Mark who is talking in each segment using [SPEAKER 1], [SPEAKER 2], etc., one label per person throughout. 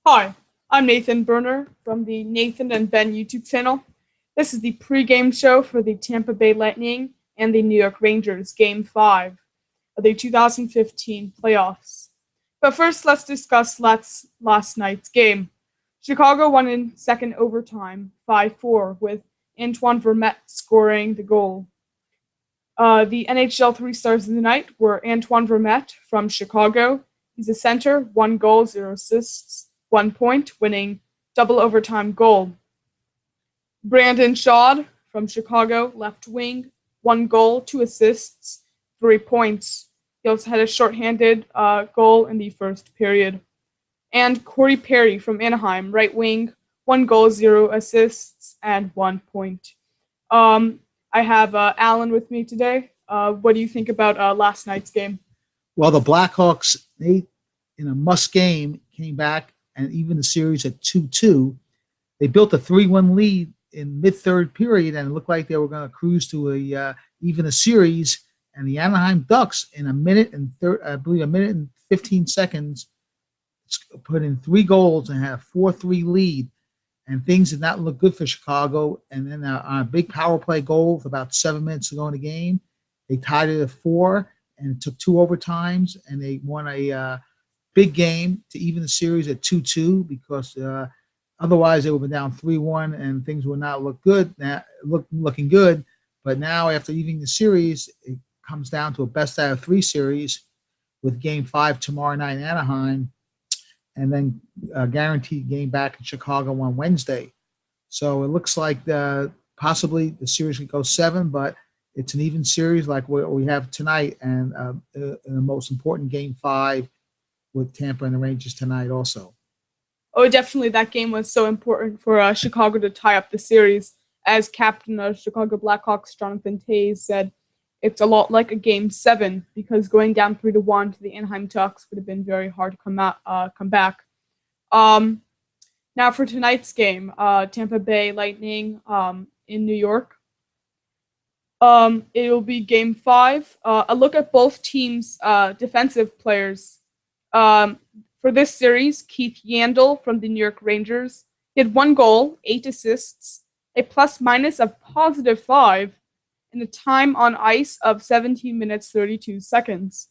[SPEAKER 1] Hi, I'm Nathan Berner from the Nathan and Ben YouTube channel. This is the pregame show for the Tampa Bay Lightning and the New York Rangers Game 5 of the 2015 playoffs. But first, let's discuss last night's game. Chicago won in second overtime 5-4 with Antoine Vermette scoring the goal. The NHL three stars of the night were Antoine Vermette from Chicago. He's a center, 1 goal, 0 assists, 1 point, winning double overtime goal. Brandon Shaw from Chicago, left wing, 1 goal, 2 assists, 3 points. He also had a shorthanded goal in the first period. And Corey Perry from Anaheim, right wing, 1 goal, 0 assists, and 1 point. I have Alan with me today. What do you think about last night's game?
[SPEAKER 2] Well, the Blackhawks, they, in a must game, came back and even the series at 2-2. They built a 3-1 lead in mid-third period, and it looked like they were going to cruise to even a series. And the Anaheim Ducks, in a minute and 15 seconds, put in 3 goals and had a 4-3 lead. And things did not look good for Chicago. And then on a big power play goal with about 7 minutes to go in the game, they tied it at 4, and it took 2 overtimes, and they won a big game to even the series at 2-2 because otherwise they would have been down 3-1 and things would not looking good. But now after evening the series, it comes down to a best out of 3 series with Game 5 tomorrow night in Anaheim, and then a guaranteed game back in Chicago on Wednesday. So it looks like possibly the series could go 7, but it's an even series like what we have tonight, and the most important Game 5 with Tampa and the Rangers tonight also.
[SPEAKER 1] Oh, definitely that game was so important for Chicago to tie up the series. As captain of Chicago Blackhawks, Jonathan Toews said, it's a lot like a Game 7 because going down 3-1 to the Anaheim Ducks would have been very hard to come back. Now for tonight's game, Tampa Bay Lightning in New York. It will be Game 5. A look at both teams' defensive players. For this series, Keith Yandle from the New York Rangers, he had 1 goal, 8 assists, a plus-minus of +5, and a time on ice of 17 minutes 32 seconds.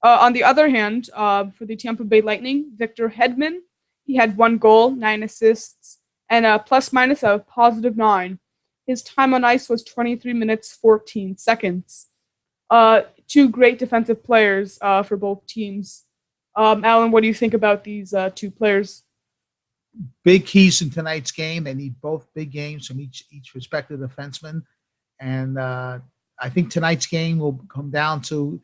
[SPEAKER 1] On the other hand, for the Tampa Bay Lightning, Victor Hedman, he had 1 goal, 9 assists, and a plus-minus of +9. His time on ice was 23 minutes 14 seconds. Two great defensive players for both teams. Alan, what do you think about these two players?
[SPEAKER 2] Big keys in tonight's game. They need both big games from each respective defenseman. And I think tonight's game will come down to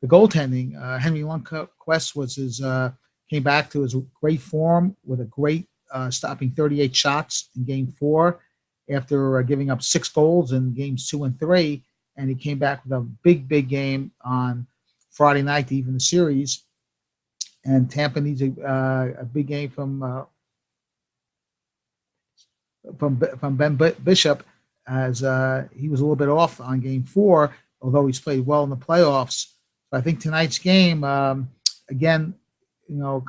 [SPEAKER 2] the goaltending. Henry Lundqvist came back to his great form with a great stopping 38 shots in Game 4 after giving up 6 goals in Games 2 and 3. And he came back with a big game on Friday night to even the series. And Tampa needs a big game from Ben Bishop, as he was a little bit off on Game 4, although he's played well in the playoffs. So I think tonight's game, again,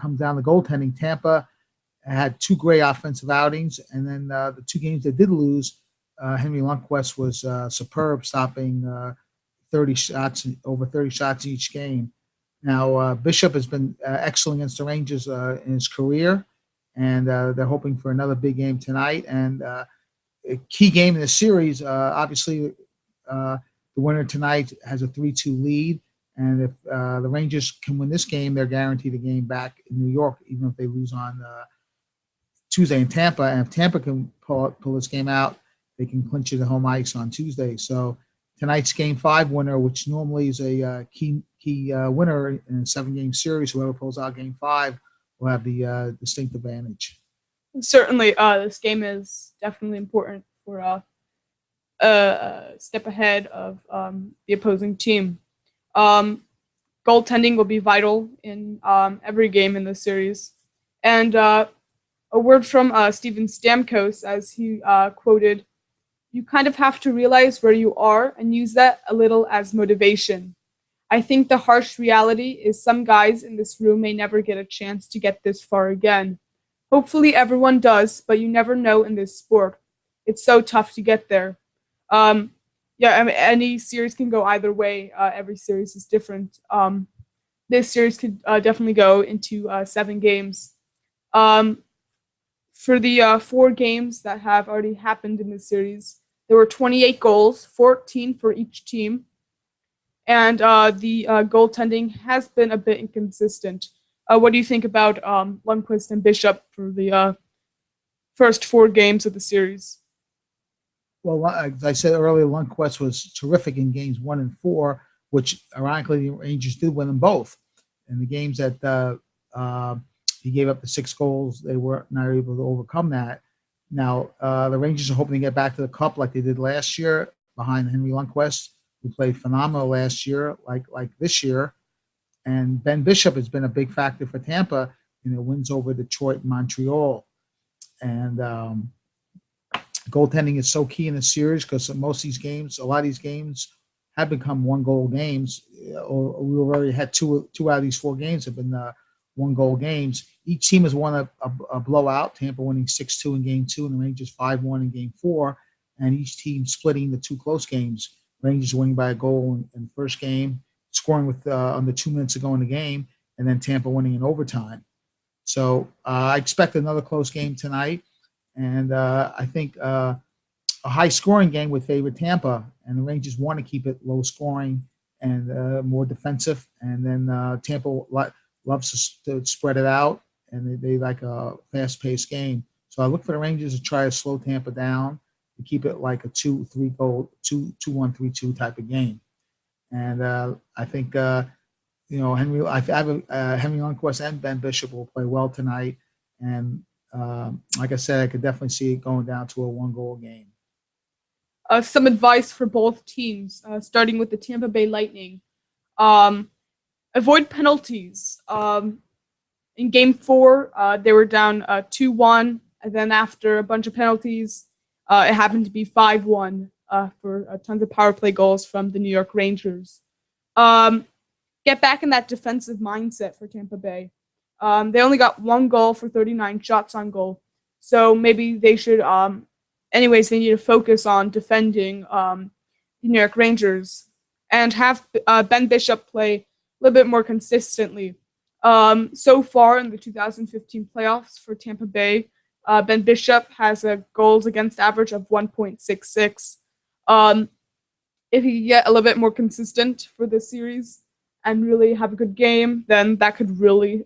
[SPEAKER 2] comes down to goaltending. Tampa had 2 great offensive outings, and then the 2 games they did lose, Henry Lundqvist was superb, stopping over 30 shots each game. Now, Bishop has been excellent against the Rangers in his career, and they're hoping for another big game tonight. And a key game in the series, obviously, the winner tonight has a 3-2 lead. And if the Rangers can win this game, they're guaranteed a game back in New York, even if they lose on Tuesday in Tampa. And if Tampa can pull this game out, they can clinch it at home ice on Tuesday. So tonight's Game 5 winner, which normally is a key winner in a 7-game series, whoever pulls out Game 5 will have the distinct advantage.
[SPEAKER 1] Certainly, this game is definitely important for a step ahead of the opposing team. Goaltending will be vital in every game in this series. And a word from Steven Stamkos, as he quoted, "You kind of have to realize where you are and use that a little as motivation. I think the harsh reality is some guys in this room may never get a chance to get this far again. Hopefully everyone does, but you never know in this sport. It's so tough to get there. Um, yeah, I mean, any series can go either way. Every series is different. This series could definitely go into 7 games. Um, for the 4 games that have already happened in this series, there were 28 goals, 14 for each team, and the goaltending has been a bit inconsistent. What do you think about Lundqvist and Bishop for the first 4 games of the series?
[SPEAKER 2] Well, as I said earlier, Lundqvist was terrific in games 1 and 4, which ironically the Rangers did win them both. In the games that he gave up the 6 goals, they were not able to overcome that. Now, the Rangers are hoping to get back to the Cup like they did last year behind Henry Lundqvist, who played phenomenal last year, like this year. And Ben Bishop has been a big factor for Tampa in their wins over Detroit and Montreal. And goaltending is so key in the series because most of these games, a lot of these games have become 1-goal games. Or we already had two out of these 4 games have been 1-goal games. Each team has won a blowout. Tampa winning 6-2 in game 2, and the Rangers 5-1 in game 4. And each team splitting the 2 close games. Rangers winning by a goal in the first game, scoring with under 2 minutes to go in the game, and then Tampa winning in overtime. So I expect another close game tonight. And I think a high-scoring game would favor Tampa, and the Rangers want to keep it low-scoring and more defensive. And then Tampa loves to spread it out, and they like a fast-paced game. So I look for the Rangers to try to slow Tampa down to keep it like a 2-3 goal, 2-1, 3-2 type of game. And I think Henry Lundqvist and Ben Bishop will play well tonight. And like I said, I could definitely see it going down to a 1-goal game.
[SPEAKER 1] Some advice for both teams, starting with the Tampa Bay Lightning. Avoid penalties. In Game 4, they were down 2-1, and then after a bunch of penalties, it happened to be 5-1 for tons of power play goals from the New York Rangers. Get back in that defensive mindset for Tampa Bay. They only got 1 goal for 39 shots on goal, so maybe they should. Anyways, they need to focus on defending the New York Rangers and have Ben Bishop play a little bit more consistently. So far in the 2015 playoffs for Tampa Bay, Ben Bishop has a goals against average of 1.66. If he get a little bit more consistent for this series and really have a good game, then that could really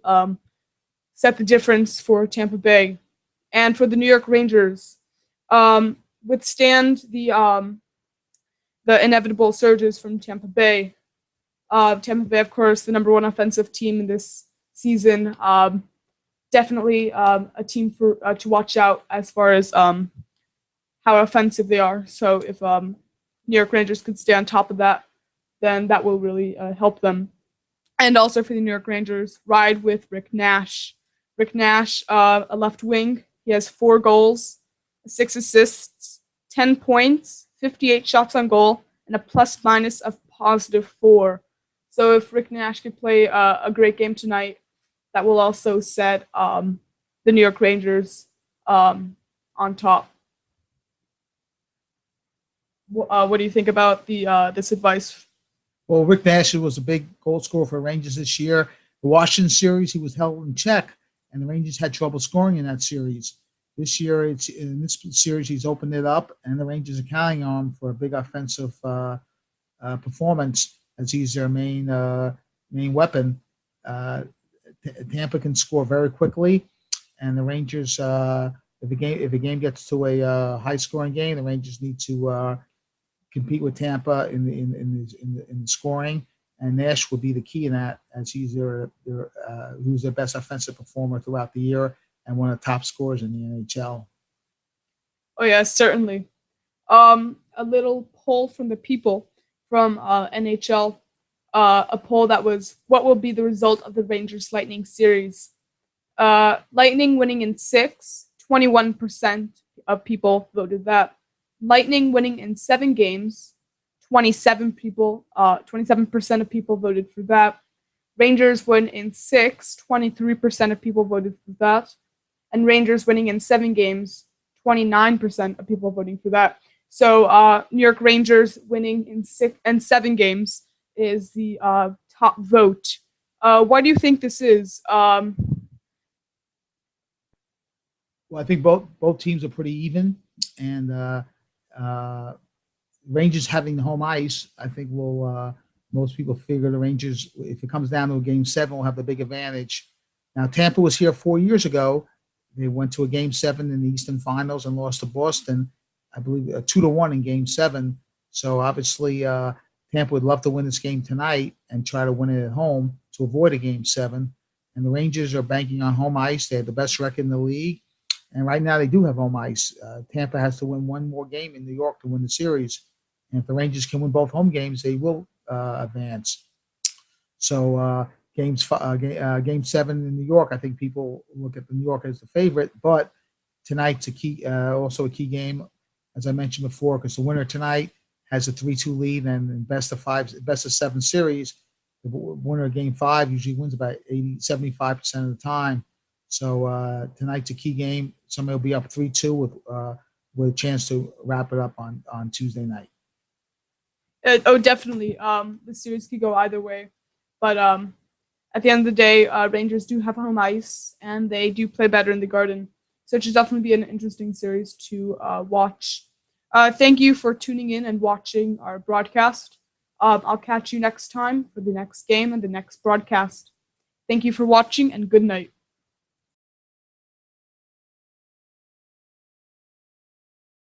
[SPEAKER 1] set the difference for Tampa Bay. And for the New York Rangers, withstand the inevitable surges from Tampa Bay. Tampa Bay, of course, the number 1 offensive team in this season. Definitely a team for to watch out as far as how offensive they are. So if New York Rangers could stay on top of that, then that will really help them. And also for the New York Rangers, ride with Rick Nash. Rick Nash, a left wing. He has 4 goals, 6 assists, 10 points, 58 shots on goal, and a plus-minus of +4. So if Rick Nash could play a great game tonight, that will also set the New York Rangers on top. What do you think about this advice?
[SPEAKER 2] Well, Rick Nash was a big goal scorer for Rangers this year. The Washington series, he was held in check, and the Rangers had trouble scoring in that series. This year, in this series, he's opened it up, and the Rangers are counting on him for a big offensive performance as he's their main weapon. Tampa can score very quickly, and the Rangers, if the game gets to a high-scoring game, the Rangers need to compete with Tampa in the scoring, and Nash will be the key in that, as he's who's their best offensive performer throughout the year and one of the top scorers in the NHL.
[SPEAKER 1] Oh yeah, certainly. A little poll from the people from NHL, a poll that was, what will be the result of the Rangers Lightning series? Lightning winning in 6, 21% of people voted that. Lightning winning in 7 games, 27% of people voted for that. Rangers win in 6, 23% of people voted for that. and Rangers winning in 7 games, 29% of people voting for that. So New York Rangers winning in 7 games is the top vote. Why do you think this is?
[SPEAKER 2] Well, I think both teams are pretty even, and Rangers having the home ice, I think will most people figure the Rangers, if it comes down to a game 7, will have the big advantage. Now, Tampa was here 4 years ago. They went to a game 7 in the Eastern Finals and lost to Boston, I believe, 2-1 in game 7. So obviously, Tampa would love to win this game tonight and try to win it at home to avoid a game 7. And the Rangers are banking on home ice. They have the best record in the league. And right now they do have home ice. Tampa has to win one more game in New York to win the series. And if the Rangers can win both home games, they will advance. So game 7 in New York, I think people look at the New York as the favorite. But tonight's also a key game, as I mentioned before, because the winner tonight has a 3-2 lead, and in best of 7 series, the winner of game 5 usually wins about 75% of the time. So tonight's a key game. Somebody will be up 3-2 with a chance to wrap it up on Tuesday night.
[SPEAKER 1] Definitely. The series could go either way, but at the end of the day, Rangers do have home ice, and they do play better in the Garden. So it should definitely be an interesting series to watch. Thank you for tuning in and watching our broadcast. I'll catch you next time for the next game and the next broadcast. Thank you for watching, and good night.